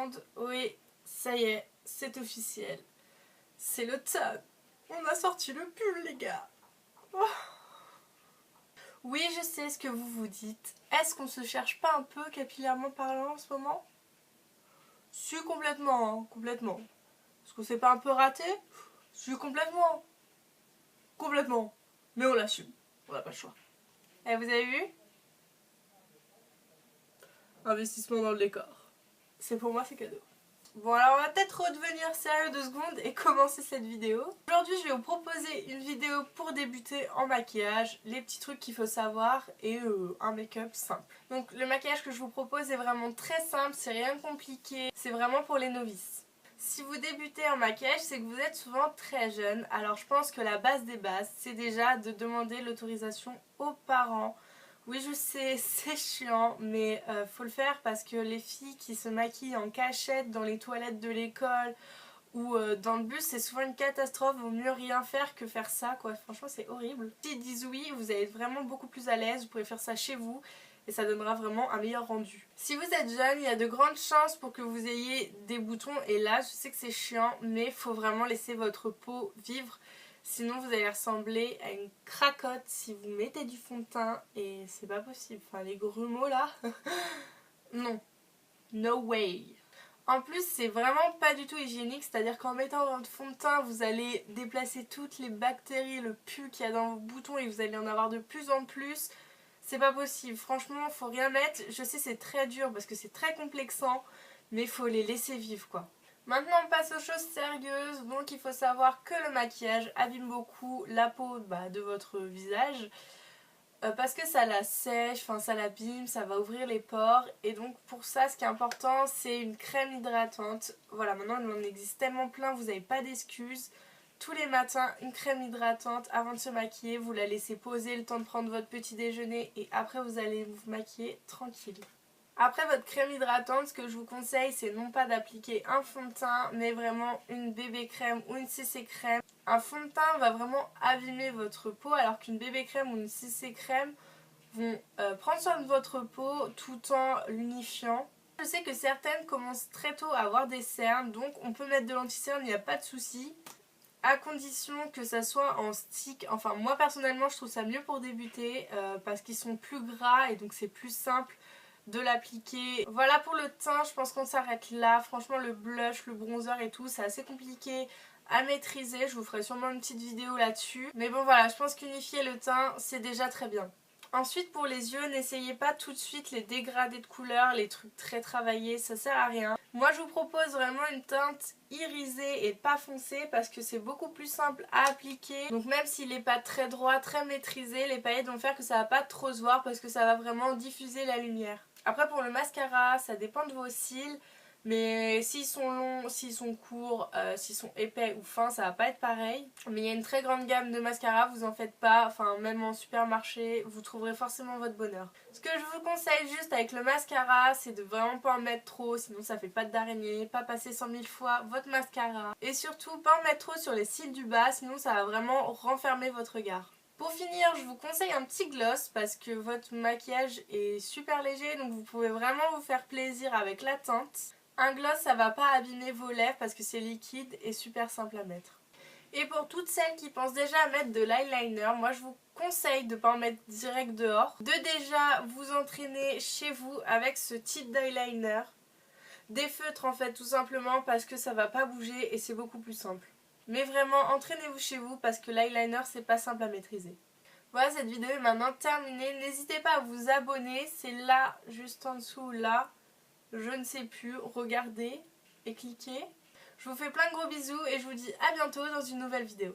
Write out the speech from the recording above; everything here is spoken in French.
monde. Oui, ça y est, c'est officiel. C'est l'automne. On a sorti le pull, les gars. Oh. Oui, je sais ce que vous vous dites. Est-ce qu'on se cherche pas un peu capillairement parlant en ce moment? Si, complètement, hein, complètement. Est-ce qu'on s'est pas un peu raté? Si, complètement. Complètement. Mais on l'assume. On n'a pas le choix. Et vous avez vu? Investissement dans le décor. C'est pour moi, c'est cadeau. Bon, alors on va peut-être redevenir sérieux 2 secondes et commencer cette vidéo. Aujourd'hui, je vais vous proposer une vidéo pour débuter en maquillage, les petits trucs qu'il faut savoir et un make-up simple. Donc le maquillage que je vous propose est vraiment très simple, c'est rien de compliqué, c'est vraiment pour les novices. Si vous débutez en maquillage, c'est que vous êtes souvent très jeune, alors je pense que la base des bases, c'est déjà de demander l'autorisation aux parents. Oui, je sais, c'est chiant, mais faut le faire parce que les filles qui se maquillent en cachette dans les toilettes de l'école ou dans le bus, c'est souvent une catastrophe. Vaut mieux rien faire que faire ça, quoi. Franchement, c'est horrible. S'ils disent oui, vous allez être vraiment beaucoup plus à l'aise. Vous pouvez faire ça chez vous et ça donnera vraiment un meilleur rendu. Si vous êtes jeune, il y a de grandes chances pour que vous ayez des boutons. Et là, je sais que c'est chiant, mais il faut vraiment laisser votre peau vivre. Sinon vous allez ressembler à une cracotte si vous mettez du fond de teint et c'est pas possible. Enfin les grumeaux là, non, no way. En plus c'est vraiment pas du tout hygiénique, c'est-à-dire qu'en mettant votre fond de teint vous allez déplacer toutes les bactéries, le pus qu'il y a dans vos boutons et vous allez en avoir de plus en plus. C'est pas possible, franchement faut rien mettre. Je sais c'est très dur parce que c'est très complexant, mais faut les laisser vivre quoi. Maintenant on passe aux choses sérieuses, donc il faut savoir que le maquillage abîme beaucoup la peau de votre visage parce que ça la sèche, enfin ça l'abîme, ça va ouvrir les pores et donc pour ça ce qui est important c'est une crème hydratante. Voilà, maintenant il en existe tellement plein, vous n'avez pas d'excuses. Tous les matins une crème hydratante avant de se maquiller, vous la laissez poser le temps de prendre votre petit déjeuner et après vous allez vous maquiller tranquille. Après votre crème hydratante, ce que je vous conseille, c'est non pas d'appliquer un fond de teint, mais vraiment une bébé crème ou une CC crème. Un fond de teint va vraiment abîmer votre peau, alors qu'une bébé crème ou une CC crème vont prendre soin de votre peau tout en l'unifiant. Je sais que certaines commencent très tôt à avoir des cernes, donc on peut mettre de l'anti-cerne, il n'y a pas de souci. À condition que ça soit en stick. Enfin moi personnellement je trouve ça mieux pour débuter parce qu'ils sont plus gras et donc c'est plus simple de l'appliquer. Voilà pour le teint, je pense qu'on s'arrête là. Franchement le blush, le bronzer et tout, c'est assez compliqué à maîtriser. Je vous ferai sûrement une petite vidéo là-dessus. Mais bon voilà, je pense qu'unifier le teint c'est déjà très bien. Ensuite pour les yeux, n'essayez pas tout de suite les dégradés de couleurs, les trucs très travaillés, ça sert à rien. Moi je vous propose vraiment une teinte irisée et pas foncée parce que c'est beaucoup plus simple à appliquer. Donc même s'il n'est pas très droit, très maîtrisé, les paillettes vont faire que ça va pas trop se voir parce que ça va vraiment diffuser la lumière. Après pour le mascara, ça dépend de vos cils. Mais s'ils sont longs, s'ils sont courts, s'ils sont épais ou fins, ça va pas être pareil. Mais il y a une très grande gamme de mascaras, vous en faites pas, enfin même en supermarché, vous trouverez forcément votre bonheur. Ce que je vous conseille juste avec le mascara, c'est de vraiment pas en mettre trop, sinon ça fait patte d'araignée, pas passer 100 000 fois votre mascara. Et surtout pas en mettre trop sur les cils du bas, sinon ça va vraiment renfermer votre regard. Pour finir, je vous conseille un petit gloss parce que votre maquillage est super léger, donc vous pouvez vraiment vous faire plaisir avec la teinte. Un gloss ça va pas abîmer vos lèvres parce que c'est liquide et super simple à mettre. Et pour toutes celles qui pensent déjà à mettre de l'eyeliner, moi je vous conseille de ne pas en mettre direct dehors. De déjà vous entraîner chez vous avec ce type d'eyeliner. Des feutres en fait tout simplement parce que ça va pas bouger et c'est beaucoup plus simple. Mais vraiment entraînez-vous chez vous parce que l'eyeliner c'est pas simple à maîtriser. Voilà, cette vidéo est maintenant terminée. N'hésitez pas à vous abonner, c'est là, juste en dessous là. Je ne sais plus, regardez et cliquez. Je vous fais plein de gros bisous et je vous dis à bientôt dans une nouvelle vidéo.